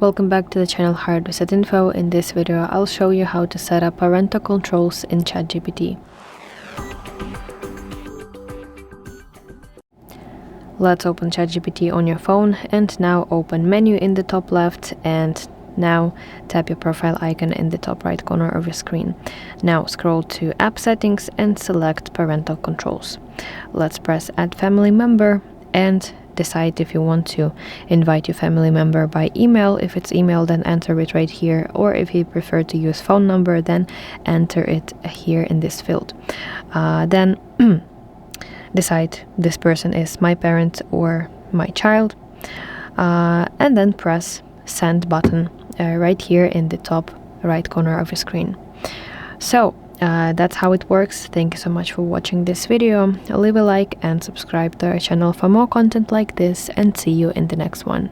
Welcome back to the channel HardReset.Info. In this video, I'll show you how to set up parental controls in ChatGPT. Let's open ChatGPT on your phone and now open menu in the top left and now tap your profile icon in the top right corner of your screen. Now scroll to app settings and select parental controls. Let's press add family member and decide if you want to invite your family member by email. If it's email, then enter it right here, or if you prefer to use phone number, then enter it here in this field. Then decide this person is my parent or my child, and then press send button right here in the top right corner of your screen. So that's how it works. Thank you so much for watching this video. Leave a like and subscribe to our channel for more content like this, and see you in the next one.